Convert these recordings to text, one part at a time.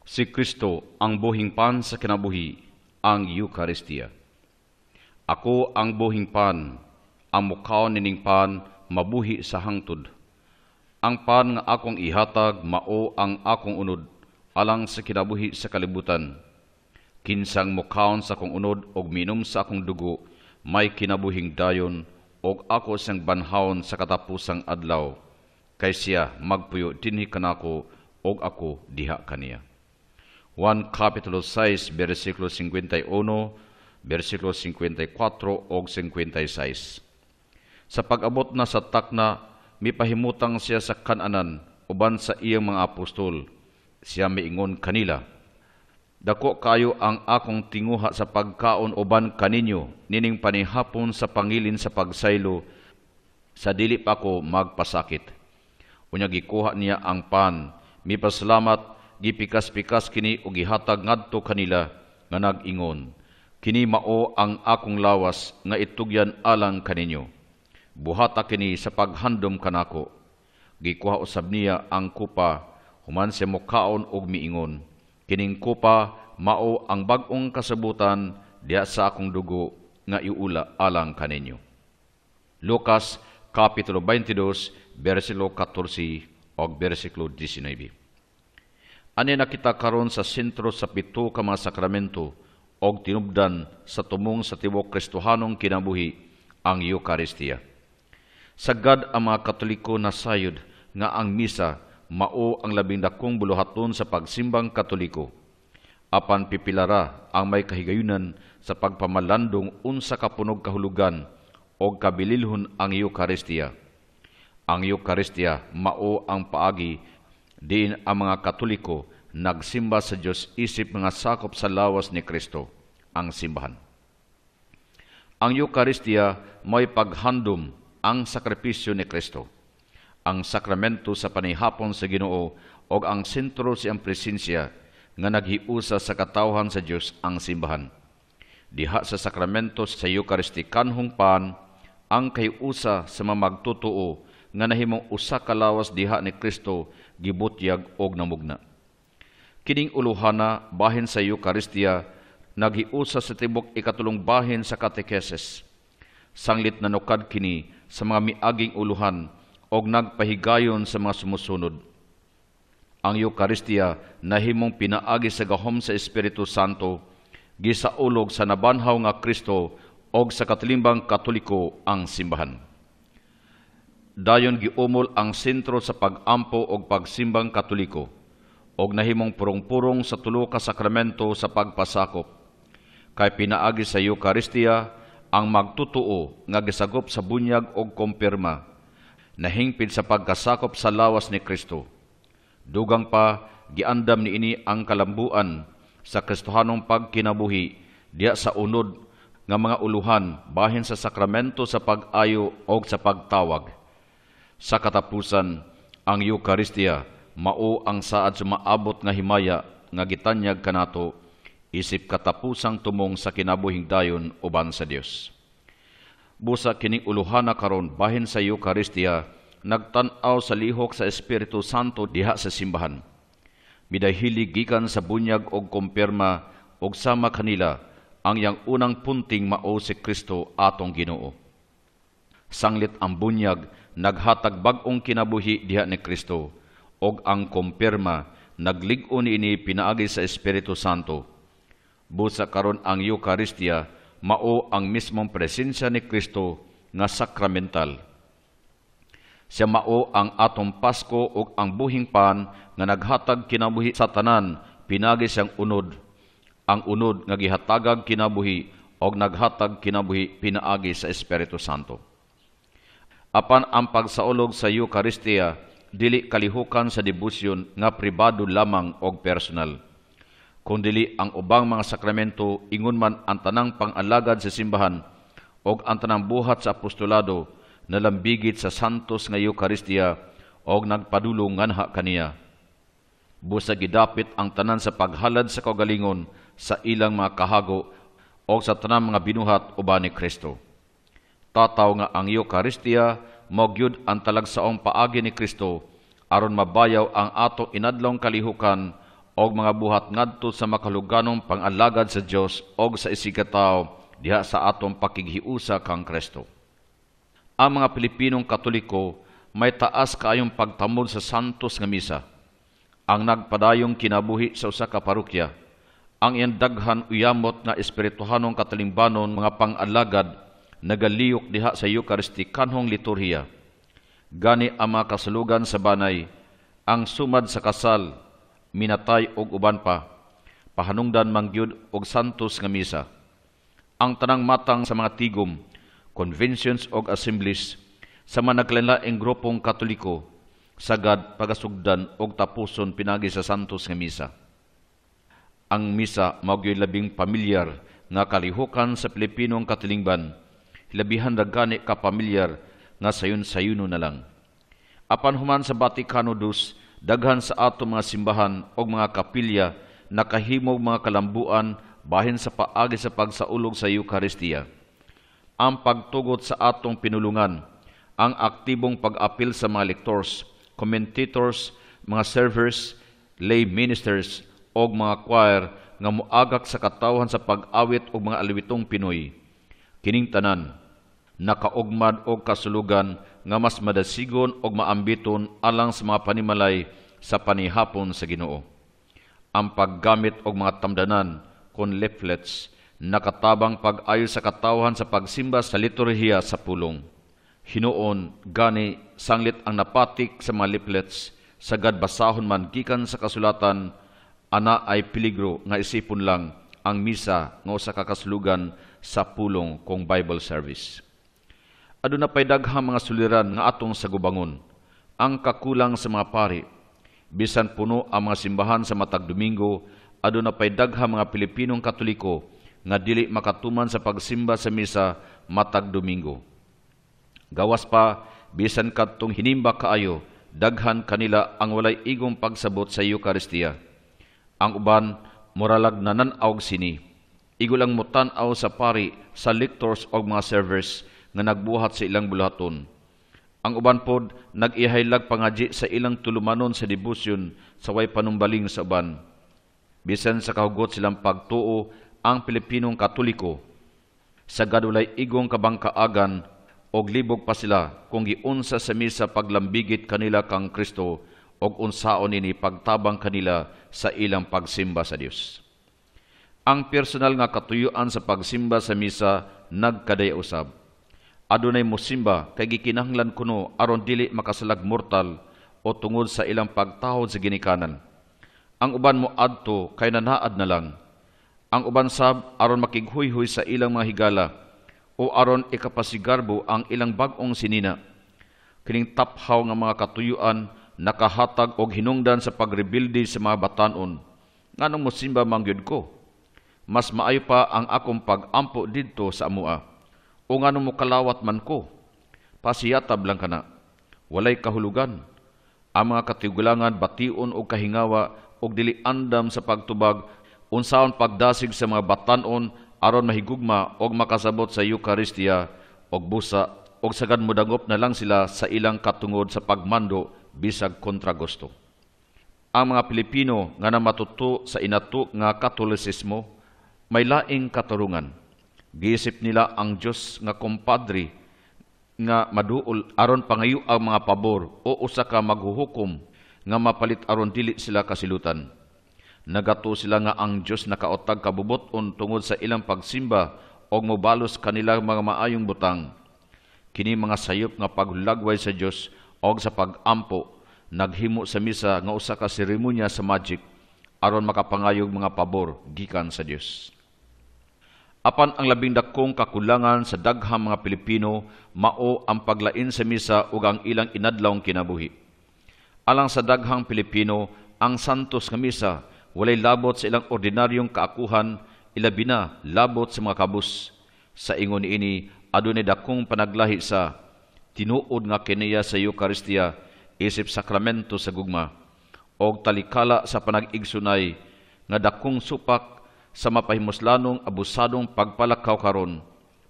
Si Kristo ang buhing pan sa kinabuhi, ang Eucharistia. Ako ang buhing pan, ang mukhaon nining pan mabuhi sa hangtod. Ang pan nga akong ihatag mao ang akong unod, alang sa kinabuhi sa kalibutan. Kinsang mukhaon sa akong unod og minom sa akong dugo, may kinabuhing dayon, og ako sang banhawon sa katapusang adlaw. Kay siya magpuyo dinhi kanako, og ako diha kaniya. Juan Kapitulo 6, versikulo 51, versikulo 54 o 56. Sa pag-abot na sa takna, mipahimutang siya sa kananan, uban sa iyang mga apostol. Siya miingon kanila, "Dako kayo ang akong tinguha sa pagkaon uban kaninyo, nining panihapon sa pangilin sa pagsaylo, sa dili pa ko magpasakit." Unya gikuha niya ang pan, mipasalamat, gipikas-pikas kini ug gihatag ngadto kanila nga nag-ingon, "Kini mao ang akong lawas nga itugyan alang kaninyo. Buhata kini sa paghandom kanako." Gikuha usab niya ang kupa, human siya mokaon og miingon, "Kining kupa mao ang bag-ong kasabutan diha sa akong dugo nga iula alang kaninyo." Lucas Kapitulo 22, versikulo 14 o versikulo 19. Ani nakita karon sa sentro sa pito ka mga sakramento og tinubdan sa tumong sa tibuok Kristohanong kinabuhi, ang Eucharistia. Sagad ang mga Katoliko na sayod nga ang misa mao ang labing dakong buluhaton sa pagsimbang Katoliko. Apan pipilara ang may kahigayunan sa pagpamalandong unsa ka punog kahulugan og kabililhon ang Eucharistia. Ang Eucharistia mao ang paagi diin ang mga Katoliko nagsimba sa Diyos isip mga sakop sa lawas ni Kristo, ang simbahan. Ang Eucharistia may paghandom ang sakripisyo ni Kristo, ang sakramento sa panihapon sa Ginoo o ang sentro siyang presensya nga naghiusa sa katawhan sa Diyos, ang simbahan. Diha sa sakramento sa Eucharistikanhong pan, ang kahiusa sa mamagtutuo nga nahimong usa ka lawas diha ni Kristo gibutyag og namugna. Kining uluhana bahin sa Eucharistia naghiusa sa tibok ikatulong bahin sa katekesis. Sanglit na nukad kini sa mga miaging uluhan og nagpahigayon sa mga sumusunod. Ang Eucharistia nahimong pinaagi sa gahom sa Espiritu Santo, gisaulog sa nabanhaw nga Kristo og sa katilimbang Katoliko, ang simbahan. Dayon giumol ang sentro sa pag-ampo og pagsimbang Katoliko og nahimong purong-purong sa tulo ka sakramento sa pagpasakop. Kay pinaagi sa Eucharistia ang magtutuo nga gisagop sa bunyag og kumpirma, nahingpid sa pagkasakop sa lawas ni Kristo. Dugang pa giandam niini ang kalambuan sa Kristohanong pagkinabuhi diya sa unod nga mga uluhan bahin sa sakramento sa pag-ayo og sa pagtawag. Sa katapusan, ang Eucharistia mao ang saad sumaabot nga himaya nga gitanyag kanato isip katapusang tumong sa kinabuhing dayon uban sa Dios. Busa kining uluhana karon bahin sa Eucharistia nagtan-aw sa lihok sa Espiritu Santo diha sa simbahan. Midahili gikan sa bunyag og kumpirma og sama kanila ang yang unang punting mao si Kristo atong Ginoo. Sanglit ang bunyag naghatag bag-ong kinabuhi diha ni Kristo og ang kumpirma naglig-o niini pinaagi sa Espiritu Santo. Busa karon ang Eucharistia mao ang mismong presensya ni Kristo nga sakramental. Siya mao ang atong Pasko ug ang buhing pan nga naghatag kinabuhi sa tanan, pinagi siyang unod. Ang unod nga gihatagag kinabuhi og naghatag kinabuhi pinaagi sa Espiritu Santo. Apan ang pagsaulog sa Eucharistia dili kalihukan sa debosyon nga pribado lamang og personal, kundi ang ubang mga sakramento ingon man ang tanang pang-alagad sa simbahan og ang tanang buhat sa apostolado nalambigit sa santos nga Eucharistia og nagpadulong nganha kaniya. Busa gidapit ang tanan sa paghalad sa kaugalingon sa ilang mga kahago o sa tanang mga binuhat uban ni Kristo. Tataw nga ang Eucharistia mogyud ang talagsaong paagi ni Kristo aron mabayaw ang atong inadlong kalihukan og mga buhat ngadto sa makaluganong pangalagad sa Dios og sa isigataw diha sa atong pakighiusa kang Kristo. Ang mga Pilipinong Katoliko may taas kaayong pagtamod sa santos nga misa. Ang nagpadayong kinabuhi sa usa ka parokya, ang iyang daghan uyamot nga espirituhanong katalingbanon mga pangalagad nagaliyok diha sa Eucharistikanhong liturhiya. Gani ang mga kasulugan sa banay, ang sumad sa kasal, minatay og uban pa, pahanungdan mangyud og santos nga misa. Ang tanang matang sa mga tigom, conventions og assemblies, sa managlainlaing grupong Katoliko, sagad pagasugdan og tapuson pinagi sa santos nga misa. Ang misa maugyoy labing pamilyar nga kalihukan sa Pilipinong katilingban, hilabihan na gani ka pamilyar nga sayon-sayuno na lang. Apan human sa Vaticano II, daghan sa atong mga simbahan o mga kapilya nakahimog mga kalambuan bahin sa paagi sa pagsaulog sa Eucharistia. Ang pagtugot sa atong pinulungan, ang aktibong pag-apil sa mga lectors, commentators, mga servers, lay ministers o mga choir nga muagak sa katawhan sa pag-awit o mga alwitong Pinoy. Kining tanan, nakaugmad og kasulugan nga mas madasigon og maambiton alang sa mga panimalay sa panihapon sa Ginoo. Ang paggamit og mga tamdanan kon leaflets nakatabang pag-ayo sa katawhan sa pagsimba sa liturhiya sa pulong. Hinuon gani sanglit ang napatik sa mga leaflets sagad basahon man gikan sa kasulatan, ana ay peligro nga isipon lang ang misa nga usa ka kaslugan sa pulong kong Bible service. Aduna pay daghang mga suliran nga atong sagubangon. Ang kakulang sa mga pari, bisan puno ang mga simbahan sa matag Domingo, aduna pay daghang mga Pilipinong Katoliko nga dili makatuman sa pagsimba sa misa matag Domingo. Gawas pa, bisan kadtong hinimba kaayo, daghan kanila ang walay igong pagsabot sa Eucharistia. Ang uban, moralag nananaog sini. Igo lang mutan-aw sa pari sa lectors o mga servers nga nagbuhat sa ilang bulaton. Ang uban pod, nag-ihaylag pangadji sa ilang tulumanon sa debosyon sa way panumbaling sa uban. Bisan sa kahugot silang pagtuo ang Pilipinong Katoliko, sa gadulay igong kabangkaagan og libog pa sila kung giunsa sa misa paglambigit kanila kang Kristo og unsaon ini pagtabang kanila sa ilang pagsimba sa Dios. Ang personal nga katuyuan sa pagsimba sa misa nagkadaya usab. Adunay mosimba kay gikinahanglan kuno aron dili makasalag mortal o tungod sa ilang pagtahod sa ginikanan. Ang uban mo adto kay nanaad na lang. Ang uban sab aron makighuyhoy sa ilang mga higala o aron ikapasigarbo ang ilang bag-ong sinina. Kining taphaw nga mga katuyuan nakahatag og hinungdan sa pagrebilde sa mga batanon. Nganong mosimba mangyud ko? Mas maayo pa ang akong pag-ampo didto sa amua. O nganong mo kalawat man ko? Pasiyatab lang kana. Walay kahulugan. Ang mga katigulangan bation o kahingawa o dili andam sa pagtubag unsaon pagdasig sa mga batanon aron mahigugma og makasabot sa Eucharistia og busa og sagad modangop na lang sila sa ilang katungod sa pagmando bisag kontra gusto. Ang mga Pilipino nga namatuto sa inato nga Katolisismo may laing katurungan. Giisip nila ang Dios nga kompadre nga maduol aron pangayo ang mga pabor o usa ka maghuhukom nga mapalit aron dili sila kasilutan. Nagato sila nga ang Dios nakaotag kabuboton tungod sa ilang pagsimba og mobalos kanila mga maayong butang. Kini mga sayop nga paghulagway sa Dios og sa pag-ampo naghimo sa misa nga usa ka seremonya sa magic aron makapangayog mga pabor gikan sa Dios. Apan ang labing dakong kakulangan sa daghang mga Pilipino mao ang paglain sa misa ug ang ilang inadlawng kinabuhi. Alang sa daghang Pilipino, ang santos nga misa walay labot sa ilang ordinaryong kaakuhan, ilabi na labot sa mga kabus. Sa ingon ini, adunay dakong panaglahi sa tinuod nga kiniya sa Eucharistia, isip sakramento sa gugma, og talikala sa panag-igsunay nga dakong supak sa mapahimuslanong abusadong pagpalakaw karon,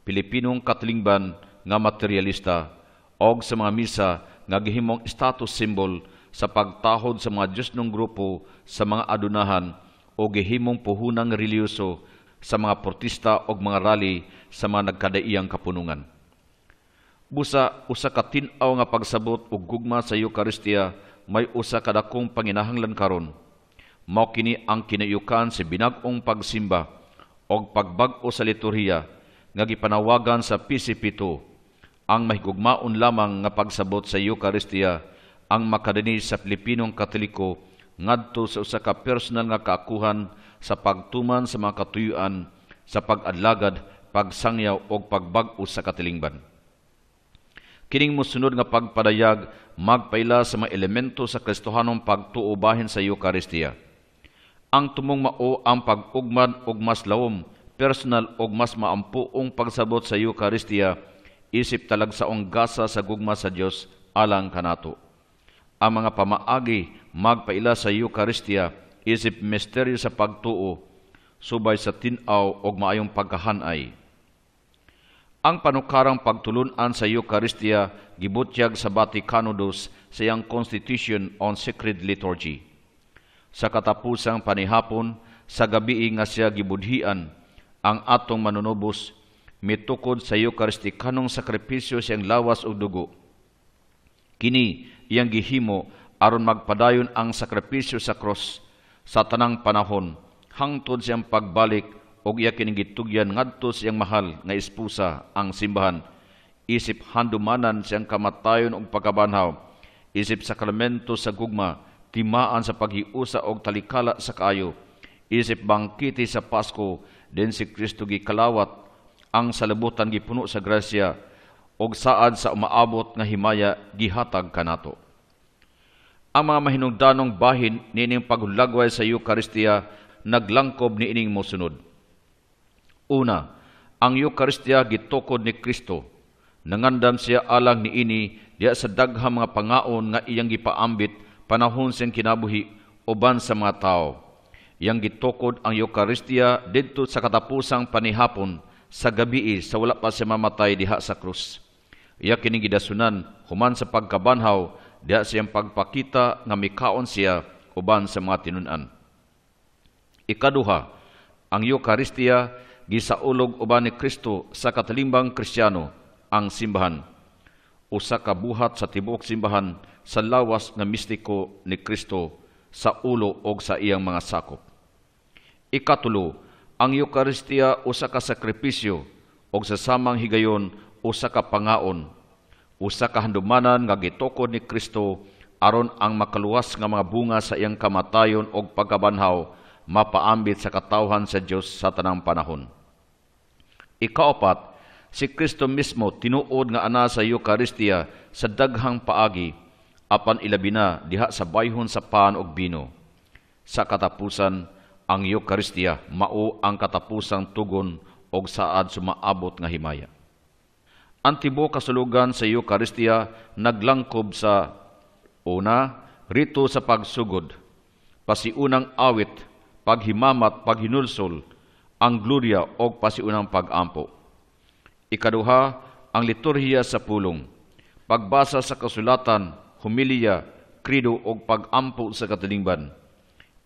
Pilipinong katilingban nga materialista, og sa mga misa nga gihimong status symbol sa pagtahod sa mga Diyos ng grupo sa mga adunahan o gihimong puhunang reliyoso sa mga protesta o mga rally sa mga nagkadaiyang kapunungan. Busa, usa ka tin-aw nga pagsabot ug gugma sa Eucharistia may usa ka dakong panginahanglan karon. Mao kini ang kinayukan sa binag-ong pagsimba o pagbag-o sa liturhiya nga gipanawagan sa PCP2. Ang mahigugmaon lamang nga pagsabot sa Eucharistia ang makadani sa Pilipinong Katoliko ngadto sa usa ka personal nga kaakuhan sa pagtuman sa mga katuyuan sa pag-adlagad, pagsangyaw o pagbag-o sa katilingban. Kining mosunod nga pagpadayag magpaila sa mga elemento sa Kristohanong pagtuo bahin sa Eucharistia. Ang tumong mao ang pag-ugmad og mas lawom, personal og mas maampuong pagsabot sa Eucharistia isip talagsaong gasa sa gugma sa Dios alang kanato. Ang mga pamaagi magpaila sa Eucharistia isip misteryo sa pagtuo subay sa tin-aw og maayong pagkahanay. Ang panukarang pagtulunan sa Eucharistia gibutyag sa Vaticano II sa iyang Constitution on Sacred Liturgy. Sa katapusang panihapon, sa gabi nga siya gibudhian, ang atong manunubos mitukod sa Eucharistikanong sakripisyo siyang lawas ug dugo. Kini iyang gihimo aron magpadayon ang sakripisyo sa cross sa tanang panahon hangtod siyang pagbalik og iya kining gitugyan ngadto siyang mahal nga esposa ang simbahan isip handumanan siyang kamatayon og pagkabanhaw isip sakramento sa gugma timaan sa paghiusa og talikala sa kaayo isip bangkiti sa Pasko den si Kristo gikalawat ang salibutan gipuno sa grasya og saad sa umaabot nga himaya gihatag kanato. Ang mga mahinungdanong bahin niining paghulagway sa Eucharistia naglangkob niining mosunod. Una, ang Eucharistia gitukod ni Kristo. Nangandam siya alang niini diya sa daghang mga pangaon nga iyang gipaambit panahon siyang kinabuhi uban sa mga tao. Iyang gitukod ang Eucharistia didto sa katapusang panihapon sa gabi sa wala pa siya mamatay diha sa krus. Iya kining gidasunan human sa pagkabanhaw diha siyang pagpakita nga mikaon siya uban sa mga tinunan. Ikaduha, ang Eucharistia gisaulog uban ni Kristo sa katalimbang Kristiyano ang simbahan. Usa ka buhat sa tibuok simbahan sa lawas nga mistiko ni Kristo sa ulo og sa iyang mga sakop. Ikatulo, ang Eucharistia usa ka sakripisyo og sa samang higayon usa ka pangaon. Usa ka handumanan nga gitukod ni Kristo aron ang makaluwas nga mga bunga sa iyang kamatayon og pagkabanhaw mapaambit sa katawhan sa Dios sa tanang panahon. Ikaapat, si Kristo mismo tinuod nga ana sa Eucharistia sa daghang paagi apan ilabi na diha sa bayhon sa pan og bino. Sa katapusan, ang Eucharistia mao ang katapusang tugon og saad sumaabot nga himaya. Ang tibuok kasulugan sa Eucharistia naglangkob sa una, rito sa pagsugod, pasiunang awit, paghimamat, paghinulsol, ang gloria o pasiunang pag-ampo. Ikaduha, ang liturhiya sa pulong, pagbasa sa kasulatan, humilya, krido o pag-ampo sa katilingban.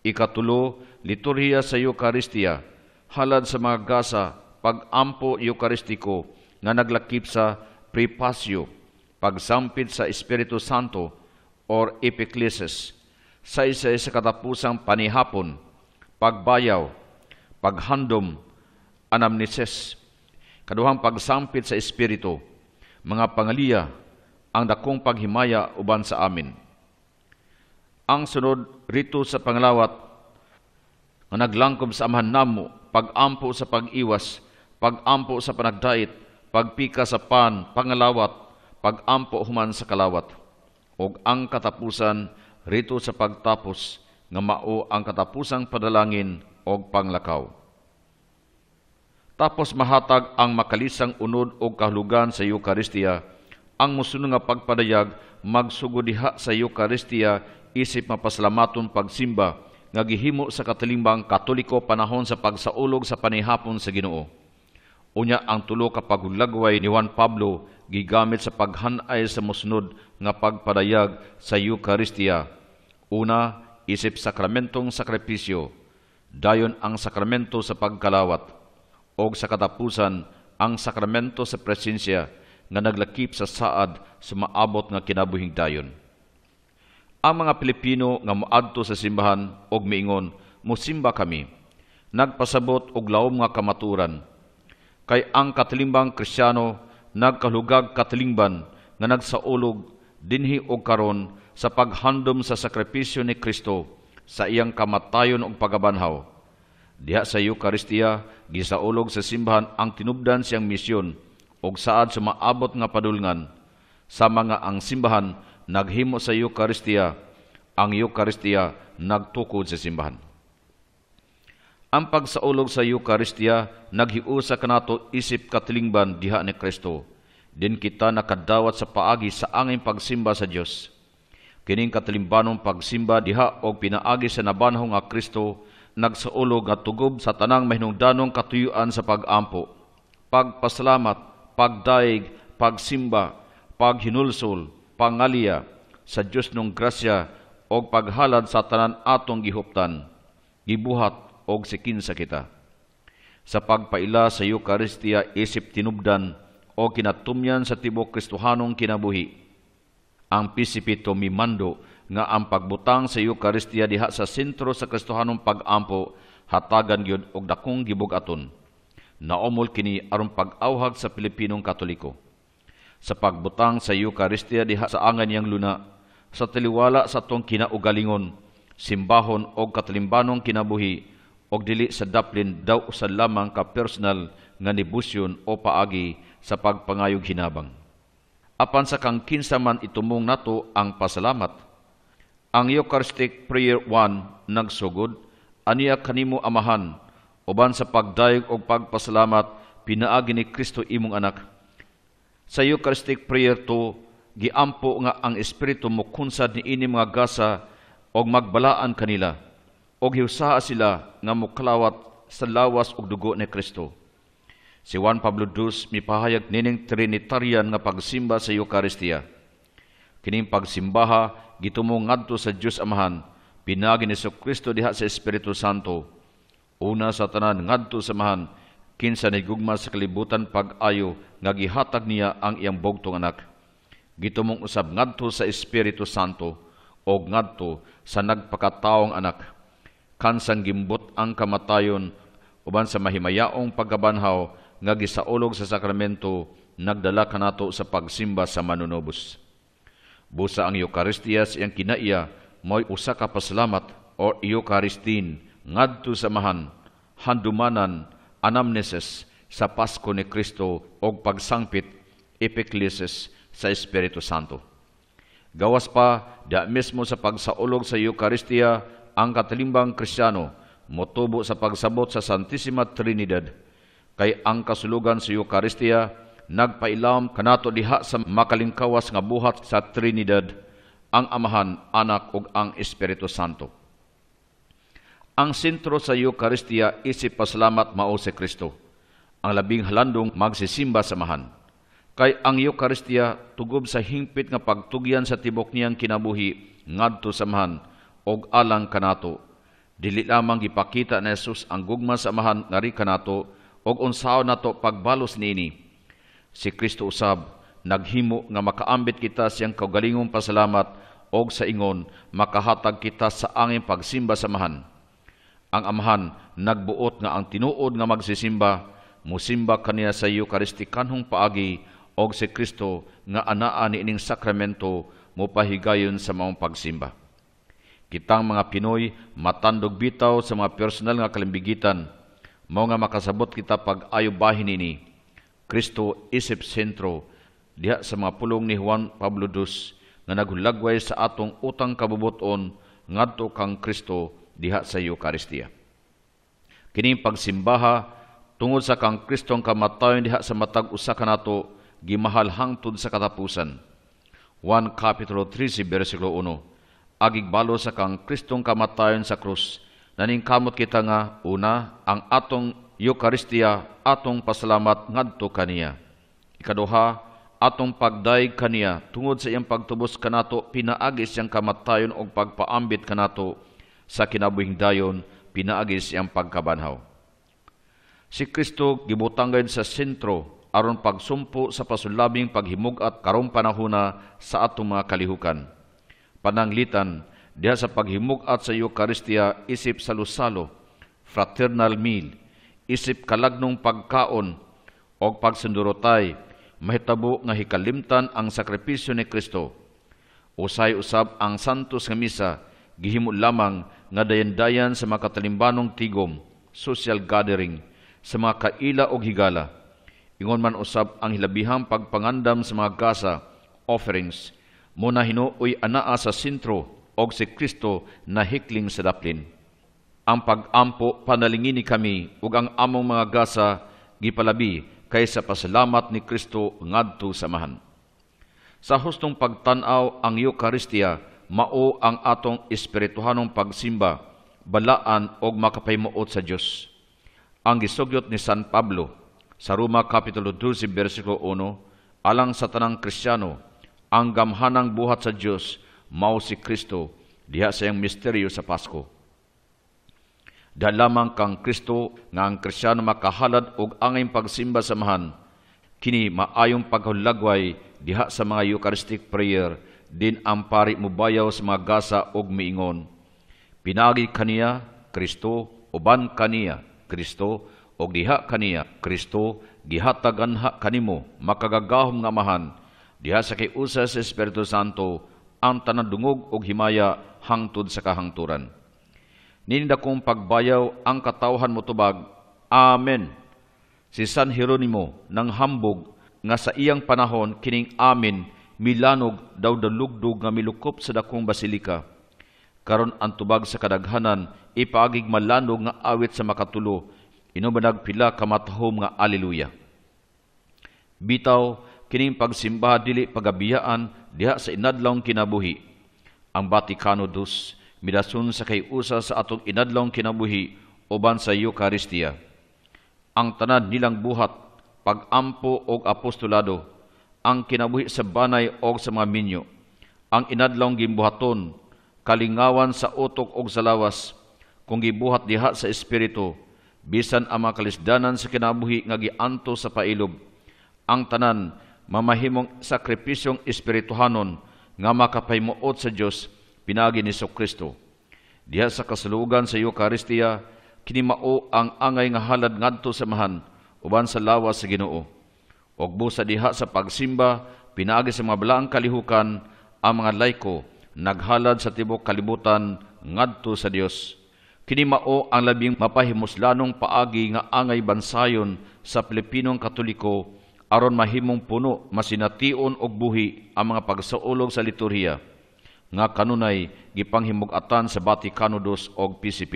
Ikatulo, liturhiya sa Eucharistia, halad sa mga gasa, pag-ampo Eucharistiko nga naglakip sa prepasyo, pagsampit sa Espiritu Santo or epiklesis, sa isa sa katapusang panihapon, pagbayaw, paghandom, anamnesis, kaduhang pagsampit sa Espiritu, mga pangaliya, ang dakong paghimaya uban sa amin. Ang sunod rito sa pangalawat, nga naglangkob sa amahan namo, pag-ampo sa pag-iwas, pag-ampo sa panagdait, pagpika sa pan, pangalawat, pag-ampo human sa kalawat, ug ang katapusan rito sa pagtapos, nga mao ang katapusang padalangin og panglakaw. Tapos mahatag ang makalisang unod og kahulugan sa Eucharistia, ang mosunod nga pagpadayag magsugod diha sa Eucharistia isip mapasalamaton pagsimba nga gihimo sa katilimbang Katoliko panahon sa pagsaulog sa panihapon sa Ginoo. Unya ang tulo ka paghulagway ni Juan Pablo gigamit sa paghanay sa mosunod nga pagpadayag sa Eucharistia. Una, isip sakramentong sakripisyo, dayon ang sakramento sa pagkalawat, o sa katapusan ang sakramento sa presensya nga naglakip sa saad sa maabot nga kinabuhing dayon. Ang mga Pilipino nga moadto sa simbahan og miingon, "Musimba kami," nagpasabot og laom nga kamaturan. Kay ang katilimbang Kristiyano nagkalugag katilingban nga nagsaulog dinhi og karon sa paghandom sa sakripisyo ni Kristo sa iyang kamatayon ug pagabanhaw. Diha sa Eucharistia, gisaulog sa simbahan ang tinubdan siyang misyon og saad sa maabot nga padulngan. Sama nga ang simbahan naghimo sa Eucharistia, ang Eucharistia nagtukod sa simbahan. Ang pagsaulog sa Eucharistia naghiusa kanato isip katilingban diha ni Kristo. Din kita nakadawat sa paagi sa anging pagsimba sa Dios. Kining katilingbanong pagsimba diha og pinaagi sa nabanhaw nga Kristo nagsaulog nga tugob sa tanang mahinungdanong katuyuan sa pag-ampo, pagpasalamat, pagdaig, pagsimba, paghinulsol, pangalia sa Dios nung grasya o paghalad sa tanan atong gihuptan, gibuhat o sikinsa kita. Sa pagpaila sa Eucharistia isip tinubdan o kinatumyan sa tibok Kristohanong kinabuhi, ang pisipito mimando nga ang pagbutang sa Eucharistia diha sa sentro sa Kristohanong pag-ampo hatagan gyud og dakong gibug-aton. Naomol kini aron pag-awhag sa Pilipinong Katoliko. Sa pagbutang sa Eucharistia diha sa angan niyang luna, sa taliwala sa atong kinaugalingon, simbahon og katalimbanong kinabuhi, og dili sa daplin daw sa lamang ka personal nga nibusyon o paagi sa pagpangayog hinabang. Apan sa kang kinsa man itumong nato ang pasalamat, ang Eucharistic Prayer 1 nagsugod, "Aniya kanimo Amahan, uban sa pagdayeg og pagpasalamat, pinaagi ni Kristo imong anak." Sa Eucharistic Prayer 2, giampo nga ang Espiritu mukunsad ni ini mga gasa og magbalaan kanila, og hiusaha sila nga mukalawat sa lawas ug dugo ni Kristo. Si Juan Pablo II mipahayag nining Trinitarian nga pagsimba sa Eucharistia. Kining pagsimbaha gitumong ngadto sa Dios Amahan, pinagi ni Kristo diha sa Espiritu Santo. Una sa tanan ngadto sa Amahan, kinsa nigugma sa kalibutan pag-ayo nga gihatag niya ang iyang bugtong anak. Gitumong usab ngadto sa Espiritu Santo o ngadto sa nagpakataong anak. Kansang gimbot ang kamatayon uban sa mahimayaong pagkabanhaw nga gisaulog sa sakramento, nagdala kanato sa pagsimba sa manunobos. Busa ang Eucharistia sa iyang kinaiya mo'y usa ka pasalamat o Eucharistin ngadto sa Amahan, handumanan, anamnesis sa Pasko ni Kristo o pagsangpit, epiklesis sa Espiritu Santo. Gawas pa, da mismo sa pagsaulog sa Eucharistia, ang katilimbang Kristiyano motubo sa pagsabot sa Santissima Trinidad, kay ang kasulugan sa Eucharistia nagpailam kanato diha sa makalingkawas nga buhat sa Trinidad, ang Amahan, Anak ug ang Espiritu Santo. Ang sentro sa Eucharistia isip pasalamat mao si Kristo. Ang labing halandong magsisimba sa Amahan. Kay ang Eucharistia tugob sa hingpit nga pagtugyan sa tibok niyang kinabuhi ngadto sa Amahan og alang kanato. Dili lamang gipakita ni Jesus ang gugma sa Amahan ngari kanato og unsaon nato pagbalos niini. Si Kristo usab naghimo nga makaambit kita siyang kaugalingong pasalamat og sa ingon makahatag kita sa angin pagsimba sa Amahan. Ang Amahan nagbuot nga ang tinuod nga magsisimba, musimba kaniya sa Eucharistikanhong paagi og si Kristo nga anaa niining sakramento mopahigayon sa maong pagsimba. Kitang mga Pinoy matandog bitaw sa mga personal nga kalimbigitan, mao nga makasabot kita pag-ayo bahin ini. Kristo isip sentro diha sa mga pulong ni Juan Pablo II nga naghulagway sa atong utang kabubuton ngadto kang Kristo diha sa Eucharistia. Kining pagsimbaha tungod sa kang Kristong kamatayon diha sa matag usa kanato gimahal hangtod sa katapusan. 1 Kapitulo 3 versikulo 1. Agigbalo sa kang Kristong kamatayon sa krus, naningkamot kita nga una ang atong Eucharistia atong pasalamat ngadto kaniya. Ikaduha, atong pagdaig kaniya tungod sa iyang pagtubos kanato pinaagi siyang kamatayon og pagpaambit kanato sa kinabuhing dayon pinaagi siyang pagkabanhaw. Si Kristo gibutang sa sentro aron pagsumpo sa pasulabing paghimug-at karong panahona sa atong mga kalihukan. Pananglitan diha sa paghimug-at sa Eucharistia isip salusalo, fraternal meal, isip kalagnong pagkaon o pagsundurotay, mahitabo nga hikalimtan ang sakripisyo ni Kristo. Usay-usab ang santos nga misa, gihimo lamang nga dayan-dayan sa mga katalimbanong tigom, social gathering, sa mga kaila o higala. Ingon man usab ang hilabihang pagpangandam sa mga gasa, offerings, muna hinuoy anaa sa sentro og si Kristo na hikling sa daplin. Ang pag-ampo panalingini kami ug ang among mga gasa gipalabi kaysa pasalamat ni Kristo ngadto samahan. Sa hustong pagtan-aw ang Eucharistia mao ang atong espirituhanong pagsimba, balaan og makapaymuot sa Dios. Ang gisugyot ni San Pablo sa Roma Kapitulo 12 versikulo 1, alang sa tanang Kristiyano, ang gamhanang buhat sa Dios mao si Kristo diha sa iyang misteryo sa Pasko. Dahil lamang kang Kristo nga ang Kristiyano makahalad og angay pagsimba samahan, kini maayong paghulagway diha sa mga Eucharistic prayer, din ang pari mubayaw sa mga gasa og miingon, pinagi kaniya, Kristo, uban kaniya, Kristo, og diha kaniya, Kristo, gihatag anha kanimo, makagagahom nga mahan, diha sa kiusa sa Espiritu Santo, ang tanan dungog og himaya hangtod sa kahangturan. Nininda kong pagbayaw ang katawhan mo tubag, Amen. Si San Jeronimo nang hambog nga sa iyang panahon kining amin milanog daw dalugdog nga milukop sa dakong basilika. Karon ang tubag sa kadaghanan ipaagig malanog nga awit sa makatulo, inubanag pila kamatahom nga Alleluia. Bitaw kining pagsimba dili pagabiyaan diha sa inadlawng kinabuhi. Ang Vaticano II midason sa kayusa sa atong inadlawng kinabuhi uban sa Eucharistia. Ang tanan nilang buhat, pag-ampo og apostolado, ang kinabuhi sa banay og sa mga minyo, ang inadlawng gimbuhaton, kalingawan sa utok og sa lawas, kung gibuhat diha sa espiritu, bisan ang mga kalisdanan sa kinabuhi nga gianto sa pailob, ang tanan mamahimong sakripisyong espirituhanon nga makapaymuot sa Dios pinagi ni Kristo. Diha sa kasulugan sa Eucharistia, kini mao ang angay nga halad ngadto samahan uban sa lawas sa Ginoo. Og busa diha sa pagsimba pinagi sa mga balaang kalihukan, ang mga laiko naghalad sa tibok kalibutan ngadto sa Dios. Kini mao ang labing mapahimuslanong paagi nga angay bansayon sa Pilipinong Katoliko aron mahimong puno masination og buhi ang mga pagsaulog sa liturhiya nga kanunay gipanghimug-atan sa Vaticano II og P7.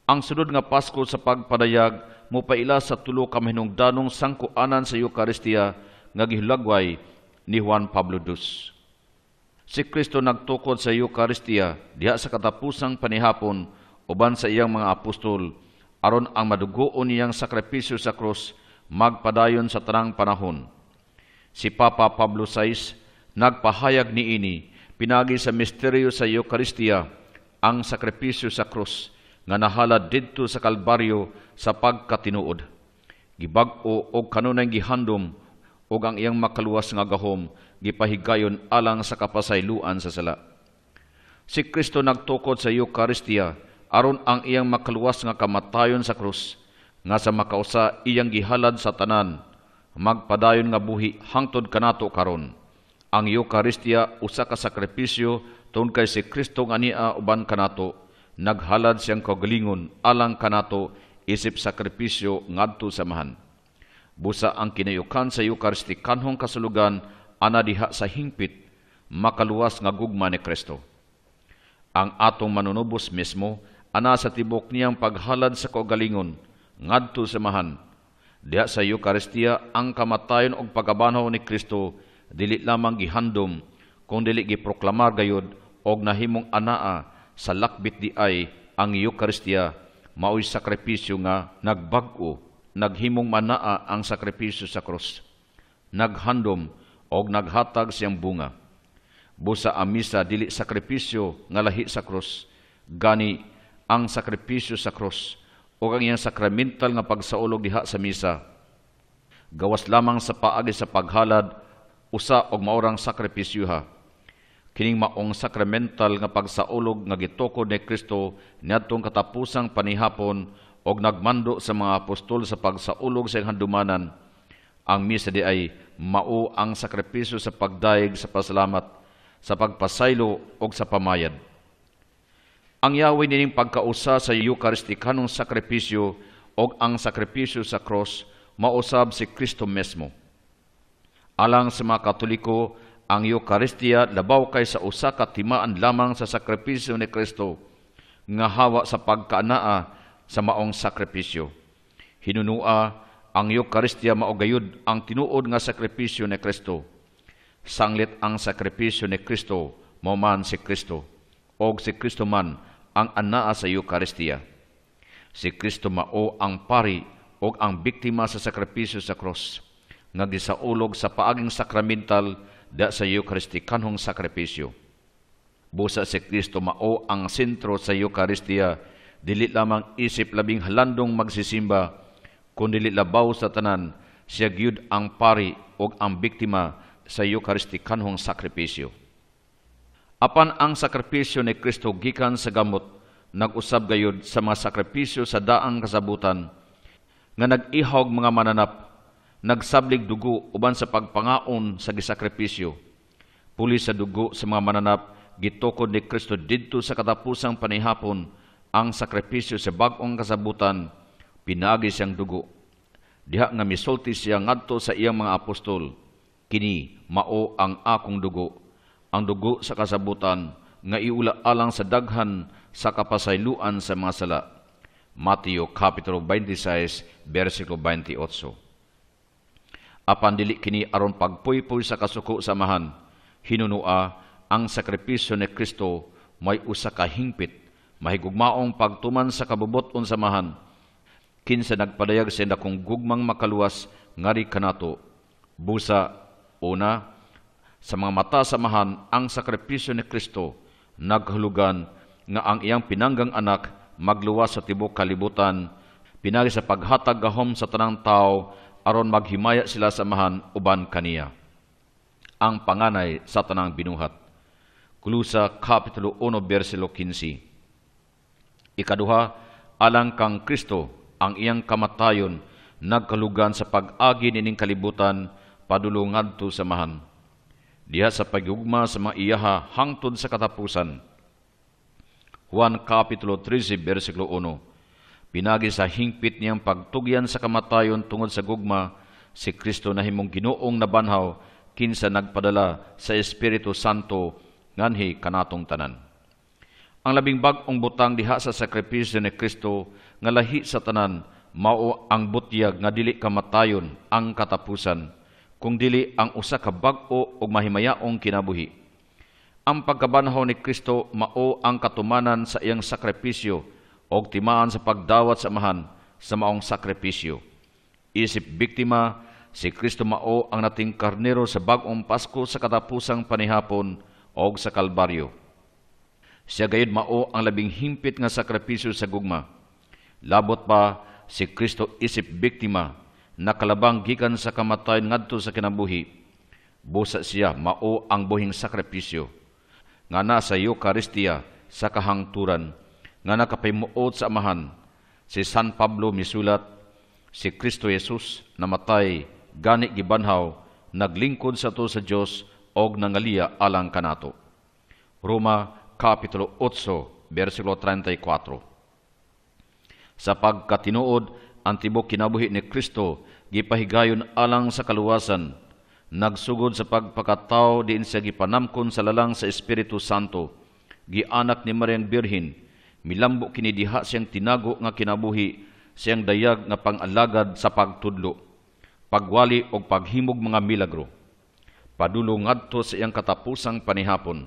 Ang sunod nga Pasko sa pagpadayag mopaila sa tulo ka mahinungdanong sangkuanan sa Eucharistia nga gihulagway ni Juan Pablo II. Si Kristo nagtukod sa Eucharistia diha sa katapusang panihapon uban sa iyang mga apostol aron ang madugoon niyang sakripisyo sa krus magpadayon sa tanang panahon. Si Papa Pablo VI nagpahayag niini pinagi sa misteryo sa Eucharistia ang sakripisyo sa krus nga nahalad didto sa Kalbaryo sa pagkatinuod. Gibag-o og kanunay gihandom og ang iyang makaluwas nga gahom gipahigayon alang sa kapasayloan sa sala. Si Kristo nagtukod sa Eucharistia aron ang iyang makaluwas nga kamatayon sa krus nga sa makausa iyang gihalad sa tanan magpadayon nga buhi hangtod kanato karon. Ang Eucharistia usa ka sakripisyo tungod kay si Kristo nga niya uban kanato, naghalad siyang kaugalingon alang kanato isip sakripisyo ngadto samahan. Busa ang kinayukan sa Eucharistikanhong kasulugan ana diha sa hingpit makaluwas nga gugma ni Kristo. Ang atong manunubos mismo ana sa tibok niyang paghalad sa kaugalingon ngadto samahan. Diha sa Eucharistia ang kamatayon og pagkabanhaw ni Kristo dili lamang gihandom kung dili giproklamar gayud og nahimong anaa sa lakbit di ay ang Eucharistia mao'y sakripisyo nga nagbag-o, naghimong manaa ang sakripisyo sa krus. Naghandom og naghatag siyang bunga. Busa ang misa dili sakripisyo nga lahi sa krus, gani ang sakripisyo sa krus o ang iyang sakramental nga pagsaulog diha sa misa gawas lamang sa paagi sa paghalad usa og maurang sakripisyoha. Kining maong sakramental nga pagsaulog nga gitukod ni Kristo niadtong katapusang panihapon og nagmando sa mga apostol sa pagsaulog sa iyang handumanan. Ang misa di ay mao ang sakripisyo sa pagdaig sa pasalamat, sa pagpasaylo o sa pamayad. Ang Yahweh nining pagkausa sa Eucharistikanong sakripisyo o ang sakripisyo sa cross mausab si Kristo mesmo. Alang sa mga Katoliko, ang Eucharistia labaw kay sa usa ka timaan lamang sa sakripisyo ni Kristo nga hawa sa pagkaanaa sa maong sakripisyo. Hinunua ang Eucharistia mao gayud ang tinuod nga sakripisyo ni Kristo. Sanglit ang sakripisyo ni Kristo mao man si Kristo, og si Kristo man ang anaa sa Eucharistia. Si Kristo mao ang pari og ang biktima sa sakripisyo sa cross nga gisaulog sa paaging sakramental da sa Eucharistikanhong sakripisyo. Busa si Kristo mao ang sentro sa Eucharistia, dili lamang isip labing halandong magsisimba, kundi labaw sa tanan siya gyud ang pari og ang biktima sa Eucharistikanhong sakripisyo. Apan ang sakripisyo ni Kristo gikan sa gamot, nag-usab gayud sa mga sakripisyo sa daang kasabutan nga nag-ihawg mga mananap, nagsablig dugo uban sa pagpangaon sa gisakripisyo. Puli sa dugo sa mga mananap, gitukod ni Kristo didto sa katapusang panihapon ang sakripisyo sa bag-ong kasabutan, pinagi siyang dugo. Diha nga misulti siya ngadto sa iyang mga apostol, kini mao ang akong dugo, ang dugo sa kasabutan nga iula alang sa daghan sa kapasayloan sa mga sala. Mateo Kapitulo 26, versikulo 28. Apan dili kini aron pagpuypoy sa kasuko samahan, hinunua ang sakripisyo ni Kristo may usa ka hingpit, mahigugmaong pagtuman sa kabubot-on samahan, kinsa nagpadayag sa dakong gugmang makaluwas ngari kanato. Busa, una, sa mga mata samahan ang sakripisyo ni Kristo, naghulugan nga ang iyang pinanggang anak magluwas sa tibok kalibutan, pinagi sa paghatag gahom sa tanang tao aron maghimaya sila samahan uban kaniya. Ang panganay sa tanang binuhat. Kulusa Kapitulo 1, versikulo 15. Ikaduha, alang kang Kristo ang iyang kamatayon nagkalugan sa pag-agi nining kalibutan padulong ngadto samahan. Diha sa pagugma sa mga iyaha hangtod sa katapusan. Juan Kapitulo 13, versikulo 1. Pinagi sa hingpit niyang pagtugyan sa kamatayon tungod sa gugma, si Kristo na himong Ginoong nabanhaw kinsa nagpadala sa Espiritu Santo nganhi kanatong tanan. Ang labing bag-ong butang diha sa sakripisyo ni Kristo nga lahi sa tanan mao ang butyag nga dili kamatayon ang katapusan, kung dili ang usa ka bag-o ug mahimayaong kinabuhi. Ang pagkabanhaw ni Kristo mao ang katumanan sa iyang sakripisyo og timaan sa pagdawat sa amahan sa maong sakripisyo. Isip biktima, si Kristo mao ang nating karnero sa bag-ong Pasko sa katapusang panihapon og sa Kalbaryo. Siya gayud mao ang labing himpit nga sakripisyo sa gugma. Labot pa, si Kristo isip biktima, nakalabang gikan sa kamatayon ngadto sa kinabuhi. Busa siya mao ang buhing sakripisyo nga nasa Eucharistia sa kahangturan nga nakapahimuot sa amahan. Si San Pablo misulat, si Kristo Jesus namatay gani gibanhaw, naglingkod sa to sa Dios og nangaliya alang kanato. Roma Kapitulo 8, versikulo 34. Sa pagkatinuod, ang tibok kinabuhi ni Kristo gipahigayon alang sa kaluwasan, nagsugod sa pagpakatao diin siya gipanamkon sa lalang sa Espiritu Santo, gianak ni Mariang Birhen, milambo kini diha siyang tinago nga kinabuhi, siyang dayag nga pangalagad sa pagtudlo, pagwali og paghimog mga milagro, padulo ngadto sa iyang katapusang panihapon,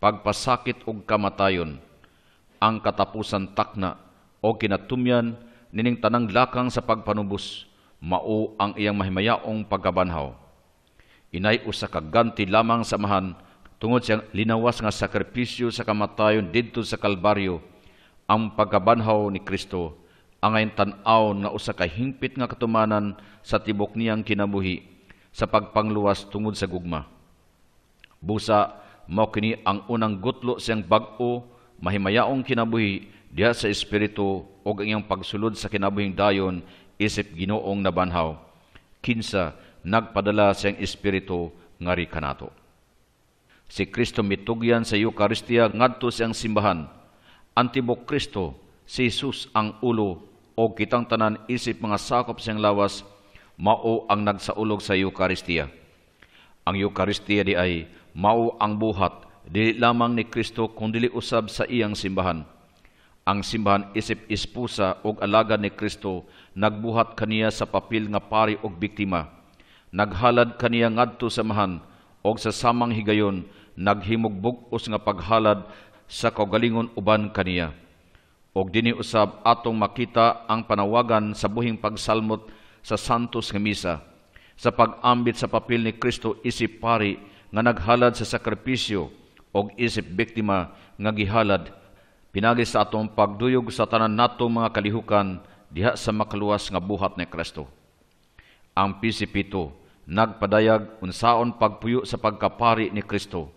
pagpasakit og kamatayon, ang katapusan takna o kinatumyan nining tanang lakang sa pagpanubos, mao ang iyang mahimayaong pagkabanhaw. Inay usa ka ganti lamang samahan tungod siyang linawas nga sakripisyo sa kamatayon didto sa Kalbaryo, ang pagkabanhaw ni Kristo, ang ayon tan-aw nga usa ka hingpit nga katumanan sa tibok niyang kinabuhi sa pagpangluwas tungod sa gugma. Busa mao kini ang unang gutlo siyang bag-o mahimayaong kinabuhi diha sa espiritu o ang iyang pagsulod sa kinabuhing dayon isip Ginoong nabanhaw. Kinsa nagpadala siyang espiritu ngari kanato. Si Kristo mitugyan sa Eucharistia ngadto siyang simbahan. Ang tibok Kristo, si Jesus ang ulo o kitang tanan isip mga sakop siyang lawas, mao ang nagsaulog sa Eucharistia. Ang Eucharistia di ay mao ang buhat dili lamang ni Kristo kundi usab sa iyang simbahan. Ang simbahan isip esposa og alagad ni Kristo nagbuhat kaniya sa papel nga pari og biktima. Naghalad kaniya ngadto sa mahan og sa samang higayon naghimog bug-os nga paghalad sa kaugalingon uban kaniya. Og dinhi usab atong makita ang panawagan sa buhing pagsalmot sa Santos nga misa sa pag-ambit sa papel ni Kristo isip pari nga naghalad sa sakripisyo og isip biktima nga gihalad pinagi sa atong pagduyog sa tanan natong mga kalihukan diha sa makaluwas nga buhat ni Kristo. Ang pisipito nagpadayag unsaon pagpuyo sa pagkapari ni Kristo.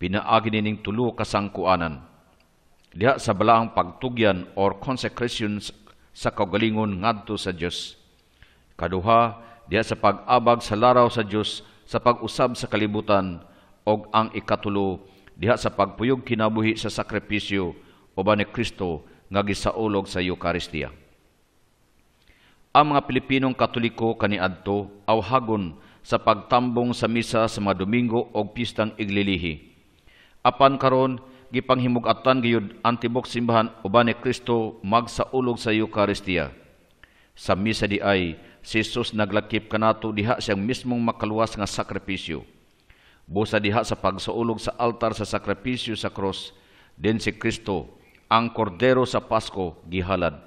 Pinaagi nining tulo kasangkuanan. Diha sa balaang pagtugyan or consecration sa kaugalingon ngadto sa Dios. Kaduha, diha sa pag-abag sa laraw sa Dios sa pag-usab sa kalibutan, og ang ikatulo diha sa pagpuyog kinabuhi sa sakripisyo uban ni Kristo nga gisaulog sa Eucharistia. Ang mga Pilipinong Katoliko kaniadto awhagon sa pagtambong sa misa sa mga Domingo og pistang iglilihi. Apan karon gipanghimug-atan gayud ang tibok simbahan uban ni Kristo magsaulog sa Eucharistia. Sa misa di ay si Jesus naglakip kanato diha siyang mismong makaluwas nga sakripisyo. Busa diha sa pagsaulog sa altar sa sakripisyo sa cross, din si Kristo ang kordero sa Pasko gihalad.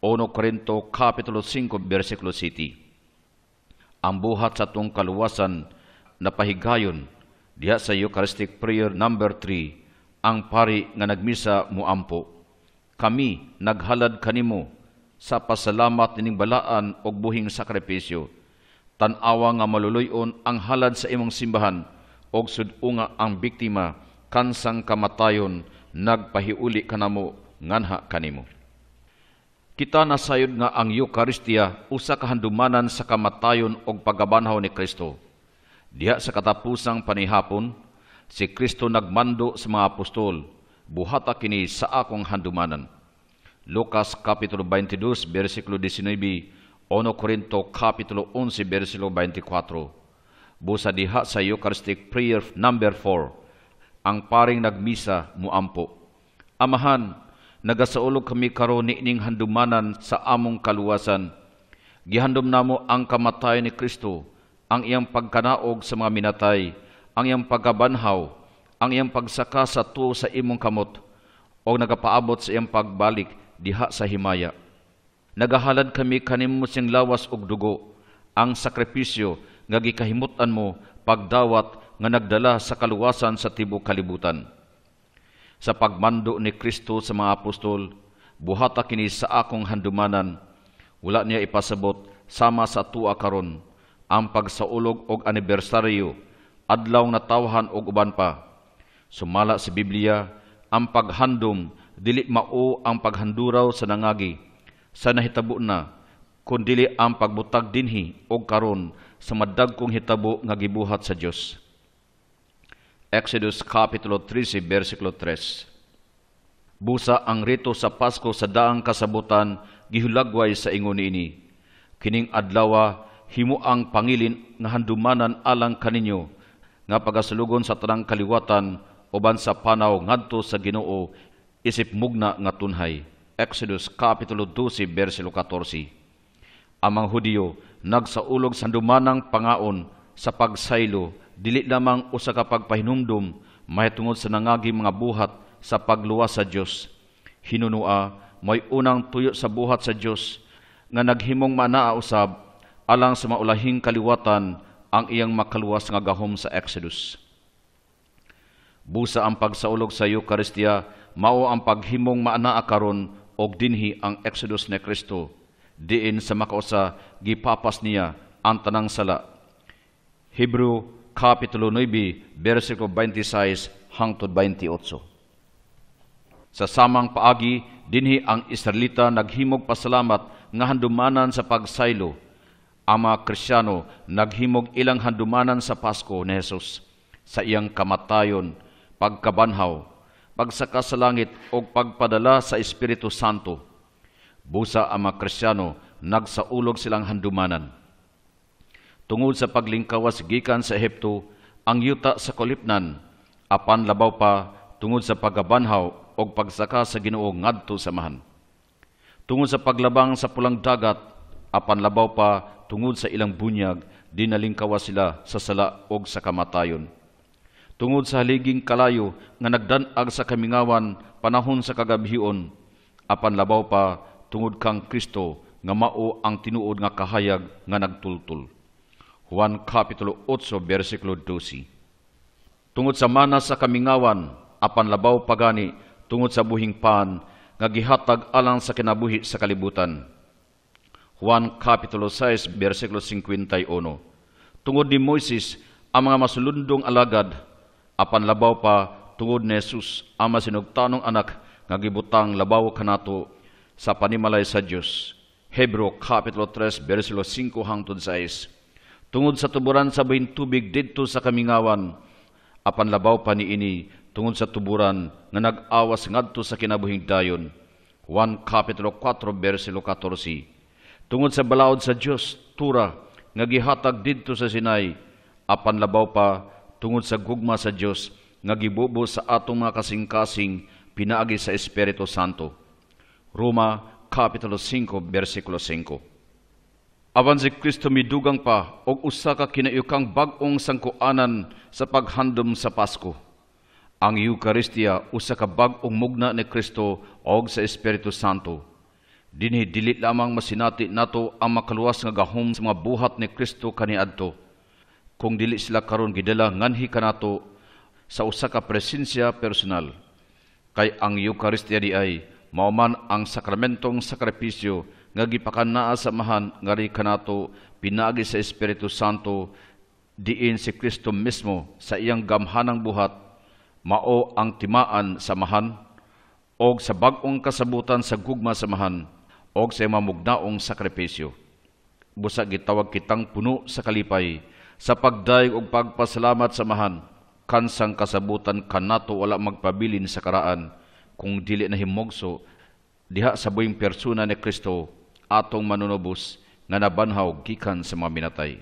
1 Corinto kapitulo 5 bersikulo 7. Ang buhat sa atong kaluwasan napahigayon diha sa Eucharistic Prayer number 3, ang pari nga nagmisa muampo. Kami naghalad kanimo sa pasalamat nining balaan og buhing sakripisyo. Tan-awa nga maluluyon ang halad sa imong simbahan og sud-unga ang biktima kansang kamatayon nagpahiuli kanamo nganha kanimo. Kita nasayod nga ang Eucharistia usa ka handumanan sa kamatayon og pagkabanhaw ni Kristo. Diha sa katapusang panihapon, si Kristo nagmando sa mga apostol, buhata kini sa akong handumanan. Lucas kapitulo 22 bersikulo 19, 1 Corinto kapitulo 11 bersikulo 24. Busa diha sa Eucharistic Prayer number 4, ang paring nagmisa muampo. Amahan, nagasaulog kami karon niining handumanan sa among kaluwasan. Gihandom namo ang kamatayon ni Kristo, ang iyang pagkanaog sa mga minatay, ang iyang pagkabanhaw, ang iyang pagsaka sa tuo sa imong kamot, o nagapaabot sa iyang pagbalik diha sa himaya. Nagahalad kami kanimo sing lawas og dugo, ang sakripisyo nga gikahimutan mo pagdawat nga nagdala sa kaluwasan sa tibok kalibutan. Sa pagmando ni Kristo sa mga apostol, buhata kini sa akong handumanan, wala niya ipasabot sama sa tuwa karon ang pagsaulog og anibersaryo, adlaw na tawhan og uban pa. Sumala sa Biblia, ang paghandom dili mao ang paghanduraw sa nangagi sa nahitabo na, kundi ang pagbutag dinhi og karon sa madagkong hitabo nga gibuhat sa Dios. Exodus kapitulo 13 bersikulo 3. Busa ang rito sa Pasko sa daang kasabutan gihulagway sa ingon ini. Kining adlaw himo ang pangilin nga handumanan alang kaninyo nga pagasulugon sa tanang kaliwatan uban sa panaw ngadto sa Ginoo isip mugna nga tunhay. Exodus kapitulo 12 bersikulo 14. Ang mga Hudiyo nagsaulog sa handumanang pangaon sa pagsaylo dili lamang usa ka pagpahinumdum mahitungod sa nangagi mga buhat sa pagluwas sa Dios. Hinunua mo'y unang tuyo sa buhat sa Dios nga naghimong manaa usab alang sa maulahing kaliwatan ang iyang makaluwas nga gahom sa Exodus. Busa ang pagsaulog sa Eucharistia mao ang paghimong maanaa karon og dinhi ang Exodus ni Kristo diin sa makausa gipapas niya ang tanang sala. Hebreo Kapitulo 9, versikulo 26 hangtod 28. Sa samang paagi, dinhi ang Israelita naghimog pasalamat nga handumanan sa pagsaylo. Ang mga Kristiyano naghimog ilang handumanan sa Pasko ni Jesus sa iyang kamatayon, pagkabanhaw, pagsaka sa langit o pagpadala sa Espiritu Santo. Busa ang mga Kristiyano nagsaulog silang handumanan. Tungod sa paglingkawas gikan sa Ehipto, ang yuta sa kulipnan, apan labaw pa tungod sa pagkabanhaw o pagsaka sa Ginoo ngadto sa mahan. Tungod sa paglabang sa pulang dagat, apan labaw pa tungod sa ilang bunyag, dinalingkawas sila sa sala o sa kamatayon. Tungod sa haliging kalayo nga nagdanag sa kamingawan panahon sa kagabhion, apan labaw pa tungod kang Kristo nga mao ang tinuod nga kahayag nga nagtultul. Juan Kapitulo 8, versikulo 12. Tungod sa mana sa kamingawan, apan labaw pagani, tungod sa buhing pan, nga gihatag alang sa kinabuhi sa kalibutan. Juan Kapitulo 6, versikulo 51. Tungod ni Moises, ang mga masulundong alagad, apan labaw pa, tungod ni Jesus, ang masinugtanong anak, nga gibutang labaw kanato sa panimalay sa Dios. Hebreo Kapitulo 3, versikulo 5 hangtod 6. Tungod sa tuburan sa buhing tubig didto sa kamingawan, apan labaw pa niini tungod sa tuburan nga nag-awas ngadto sa kinabuhing dayon. Juan Kapitulo 4, versikulo 14. Tungod sa balaod sa Dios, tura, nga gihatag didto sa Sinai, apan labaw pa tungod sa gugma sa Dios nga gibubo sa atong mga kasing-kasing pinaagi sa Espiritu Santo. Roma Kapitulo 5, versikulo 5. Aban si Kristo midugang pa og usa ka kinaiukang bag-ong sangkuanan sa paghandom sa Pasko. Ang Eucharistia usa ka bag-ong mugna ni Kristo og sa Espiritu Santo. Dinhi dili lamang masinati nato ang makaluwas nga gahom sa mga buhat ni Kristo kaniadto, kung dili sila karon gidala nganhi kanato sa usa ka presensya personal. Kay ang Eucharistia di ay mao man ang sakramentong sakripisyo nga gipakanaa sa mahan nga ri kanato pinaagi sa Espiritu Santo diin si Kristo mismo sa iyang gamhanang buhat mao ang timaan sa mahan og sa bag-ong kasabutan sa gugma sa mahan og sa mamugnaong sakripisyo. Busa gitawag kitang puno sa kalipay sa pagdayeg og pagpasalamat sa mahan kansang kasabutan kanato wala magpabilin sa karaan kung dili na himogso diha sa buhing persona ni Kristo atong manunubos nga nabanhaw gikan sa mga minatay.